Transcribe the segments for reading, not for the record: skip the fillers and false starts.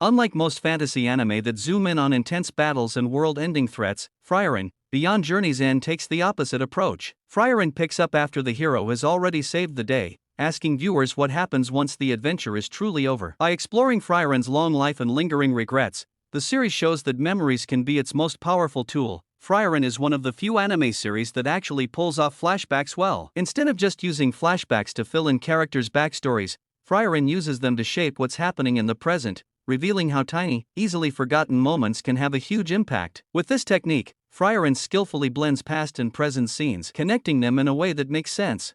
Unlike most fantasy anime that zoom in on intense battles and world-ending threats, Frieren, Beyond Journey's End takes the opposite approach. Frieren picks up after the hero has already saved the day, asking viewers what happens once the adventure is truly over. By exploring Frieren's long life and lingering regrets, the series shows that memories can be its most powerful tool. Frieren is one of the few anime series that actually pulls off flashbacks well. Instead of just using flashbacks to fill in characters' backstories, Frieren uses them to shape what's happening in the present, revealing how tiny, easily forgotten moments can have a huge impact. With this technique, Frieren skillfully blends past and present scenes, connecting them in a way that makes sense.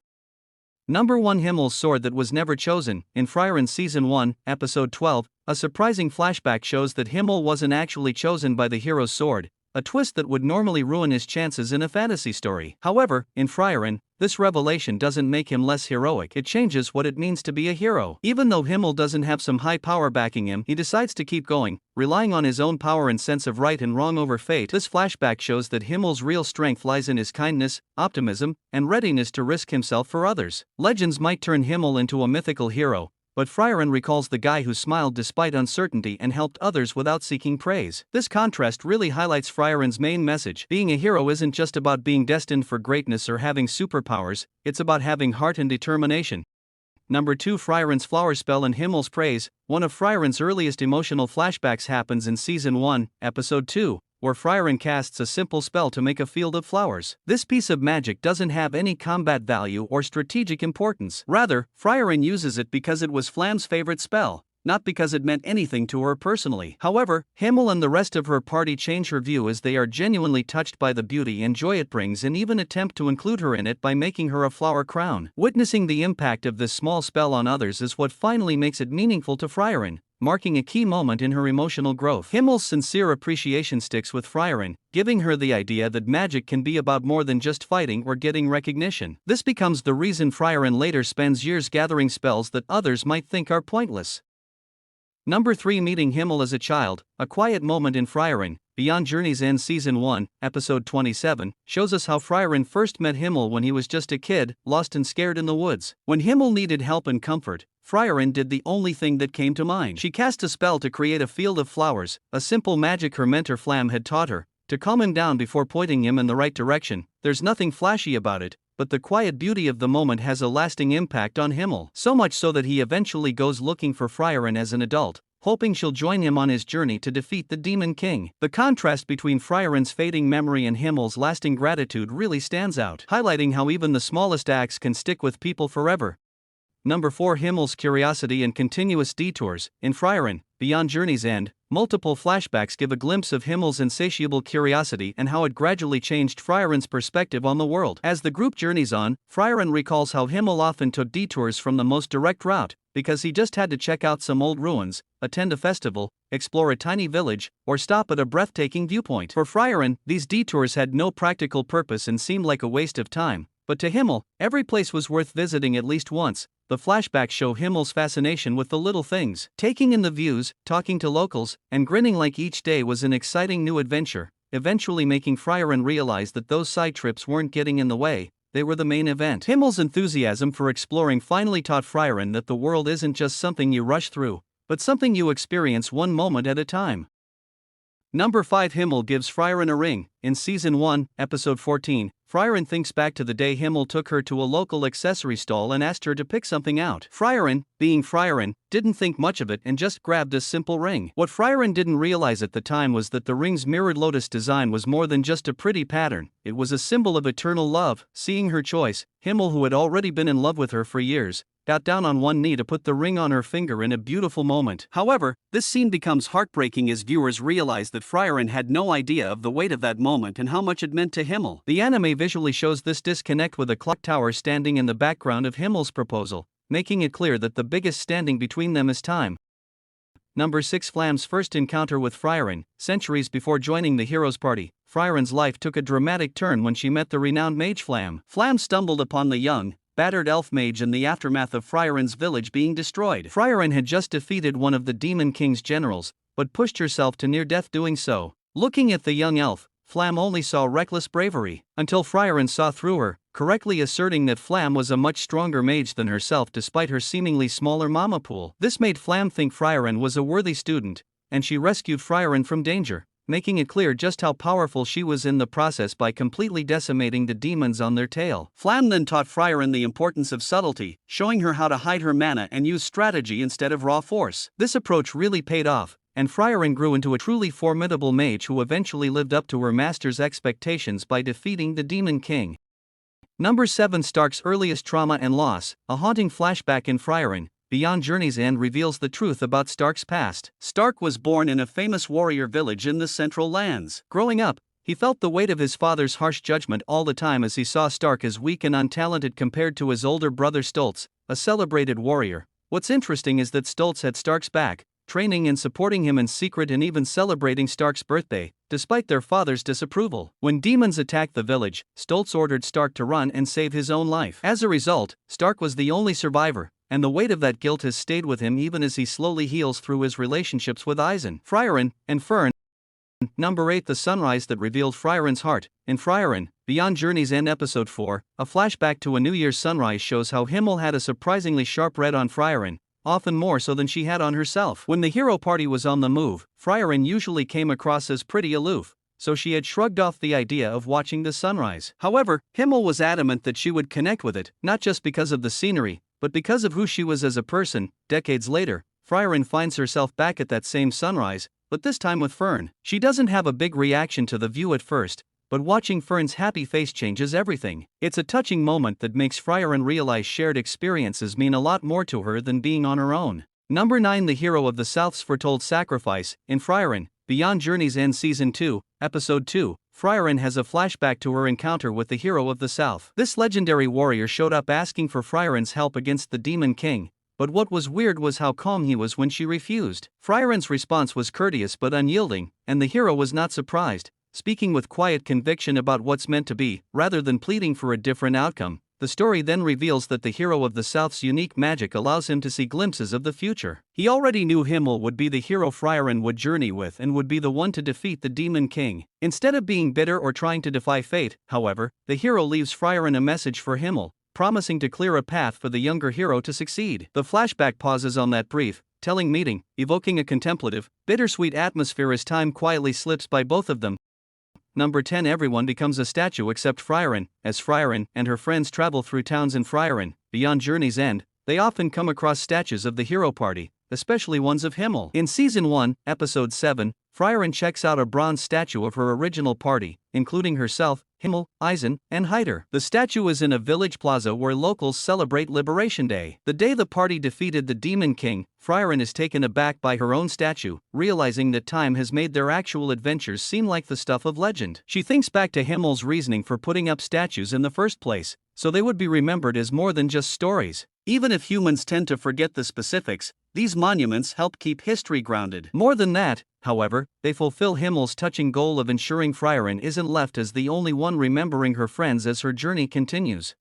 Number 1. Himmel's Sword That Was Never Chosen. In Frieren Season 1, Episode 12, a surprising flashback shows that Himmel wasn't actually chosen by the hero's sword, a twist that would normally ruin his chances in a fantasy story. However, in Frieren, this revelation doesn't make him less heroic, it changes what it means to be a hero. Even though Himmel doesn't have some high power backing him, he decides to keep going, relying on his own power and sense of right and wrong over fate. This flashback shows that Himmel's real strength lies in his kindness, optimism, and readiness to risk himself for others. Legends might turn Himmel into a mythical hero, but Frieren recalls the guy who smiled despite uncertainty and helped others without seeking praise. This contrast really highlights Frieren's main message. Being a hero isn't just about being destined for greatness or having superpowers, it's about having heart and determination. Number 2. Frieren's Flower Spell in Himmel's Praise. One of Frieren's earliest emotional flashbacks happens in Season 1, Episode 2, where Frieren casts a simple spell to make a field of flowers. This piece of magic doesn't have any combat value or strategic importance. Rather, Frieren uses it because it was Flam's favorite spell, not because it meant anything to her personally. However, Himmel and the rest of her party change her view as they are genuinely touched by the beauty and joy it brings and even attempt to include her in it by making her a flower crown. Witnessing the impact of this small spell on others is what finally makes it meaningful to Frieren, marking a key moment in her emotional growth. Himmel's sincere appreciation sticks with Frieren, giving her the idea that magic can be about more than just fighting or getting recognition. This becomes the reason Frieren later spends years gathering spells that others might think are pointless. Number 3. Meeting Himmel as a child. A quiet moment in Frieren, Beyond Journey's End Season 1, Episode 27, shows us how Frieren first met Himmel when he was just a kid, lost and scared in the woods. When Himmel needed help and comfort, Frieren did the only thing that came to mind. She cast a spell to create a field of flowers, a simple magic her mentor Flam had taught her, to calm him down before pointing him in the right direction. There's nothing flashy about it, but the quiet beauty of the moment has a lasting impact on Himmel. So much so that he eventually goes looking for Frieren as an adult, hoping she'll join him on his journey to defeat the Demon King. The contrast between Frieren's fading memory and Himmel's lasting gratitude really stands out, highlighting how even the smallest acts can stick with people forever. Number 4. Himmel's Curiosity and Continuous Detours. In Frieren, Beyond Journey's End, multiple flashbacks give a glimpse of Himmel's insatiable curiosity and how it gradually changed Frieren's perspective on the world. As the group journeys on, Frieren recalls how Himmel often took detours from the most direct route, because he just had to check out some old ruins, attend a festival, explore a tiny village, or stop at a breathtaking viewpoint. For Frieren, these detours had no practical purpose and seemed like a waste of time, but to Himmel, every place was worth visiting at least once. The flashbacks show Himmel's fascination with the little things, taking in the views, talking to locals, and grinning like each day was an exciting new adventure, eventually making Frieren realize that those side trips weren't getting in the way, they were the main event. Himmel's enthusiasm for exploring finally taught Frieren that the world isn't just something you rush through, but something you experience one moment at a time. Number 5. Himmel gives Frieren a ring. In Season 1, Episode 14, Frieren thinks back to the day Himmel took her to a local accessory stall and asked her to pick something out. Frieren, being Frieren, didn't think much of it and just grabbed a simple ring. What Frieren didn't realize at the time was that the ring's mirrored lotus design was more than just a pretty pattern, it was a symbol of eternal love. Seeing her choice, Himmel, who had already been in love with her for years, got down on one knee to put the ring on her finger in a beautiful moment. However, this scene becomes heartbreaking as viewers realize that Frieren had no idea of the weight of that moment and how much it meant to Himmel. The anime visually shows this disconnect with a clock tower standing in the background of Himmel's proposal, making it clear that the biggest standing between them is time. Number 6. Flam's first encounter with Frieren. Centuries before joining the hero's party, Frieren's life took a dramatic turn when she met the renowned mage Flam. Flam stumbled upon the young, battered elf mage in the aftermath of Frieren's village being destroyed. Frieren had just defeated one of the Demon King's generals, but pushed herself to near death doing so. Looking at the young elf, Flam only saw reckless bravery, until Frieren saw through her, correctly asserting that Flam was a much stronger mage than herself despite her seemingly smaller mama pool. This made Flam think Frieren was a worthy student, and she rescued Frieren from danger, making it clear just how powerful she was in the process by completely decimating the demons on their tail. Flam then taught Frieren the importance of subtlety, showing her how to hide her mana and use strategy instead of raw force. This approach really paid off, and Frieren grew into a truly formidable mage who eventually lived up to her master's expectations by defeating the Demon King. Number 7. Stark's earliest trauma and loss. A haunting flashback in Frieren, Beyond Journey's End reveals the truth about Stark's past. Stark was born in a famous warrior village in the Central Lands. Growing up, he felt the weight of his father's harsh judgment all the time as he saw Stark as weak and untalented compared to his older brother Stoltz, a celebrated warrior. What's interesting is that Stoltz had Stark's back, training and supporting him in secret and even celebrating Stark's birthday, despite their father's disapproval. When demons attacked the village, Stoltz ordered Stark to run and save his own life. As a result, Stark was the only survivor, and the weight of that guilt has stayed with him even as he slowly heals through his relationships with Eisen, Frieren, and Fern. Number 8. The Sunrise That Revealed Frieren's Heart. In Frieren, Beyond Journey's End Episode 4, a flashback to a New Year's sunrise shows how Himmel had a surprisingly sharp read on Frieren, often more so than she had on herself. When the hero party was on the move, Frieren usually came across as pretty aloof, so she had shrugged off the idea of watching the sunrise. However, Himmel was adamant that she would connect with it, not just because of the scenery, but because of who she was as a person. Decades later, Frieren finds herself back at that same sunrise, but this time with Fern. She doesn't have a big reaction to the view at first, but watching Fern's happy face changes everything. It's a touching moment that makes Frieren realize shared experiences mean a lot more to her than being on her own. Number 9. The Hero of the South's Foretold Sacrifice. In Frieren, Beyond Journey's End Season 2, Episode 2, Frieren has a flashback to her encounter with the Hero of the South. This legendary warrior showed up asking for Frieren's help against the Demon King, but what was weird was how calm he was when she refused. Frieren's response was courteous but unyielding, and the hero was not surprised, speaking with quiet conviction about what's meant to be, rather than pleading for a different outcome. The story then reveals that the Hero of the South's unique magic allows him to see glimpses of the future. He already knew Himmel would be the hero Frieren would journey with and would be the one to defeat the Demon King. Instead of being bitter or trying to defy fate, however, the hero leaves Frieren a message for Himmel, promising to clear a path for the younger hero to succeed. The flashback pauses on that brief, telling meeting, evoking a contemplative, bittersweet atmosphere as time quietly slips by both of them. Number 10. Everyone becomes a statue except Frieren. As Frieren and her friends travel through towns in Frieren, Beyond Journey's End, they often come across statues of the hero party, especially ones of Himmel. In Season 1, Episode 7, Frieren checks out a bronze statue of her original party, including herself, Himmel, Eisen, and Hyder. The statue is in a village plaza where locals celebrate Liberation Day. The day the party defeated the Demon King, Frieren is taken aback by her own statue, realizing that time has made their actual adventures seem like the stuff of legend. She thinks back to Himmel's reasoning for putting up statues in the first place, so they would be remembered as more than just stories. Even if humans tend to forget the specifics, these monuments help keep history grounded. More than that, however, they fulfill Himmel's touching goal of ensuring Frieren isn't left as the only one remembering her friends as her journey continues.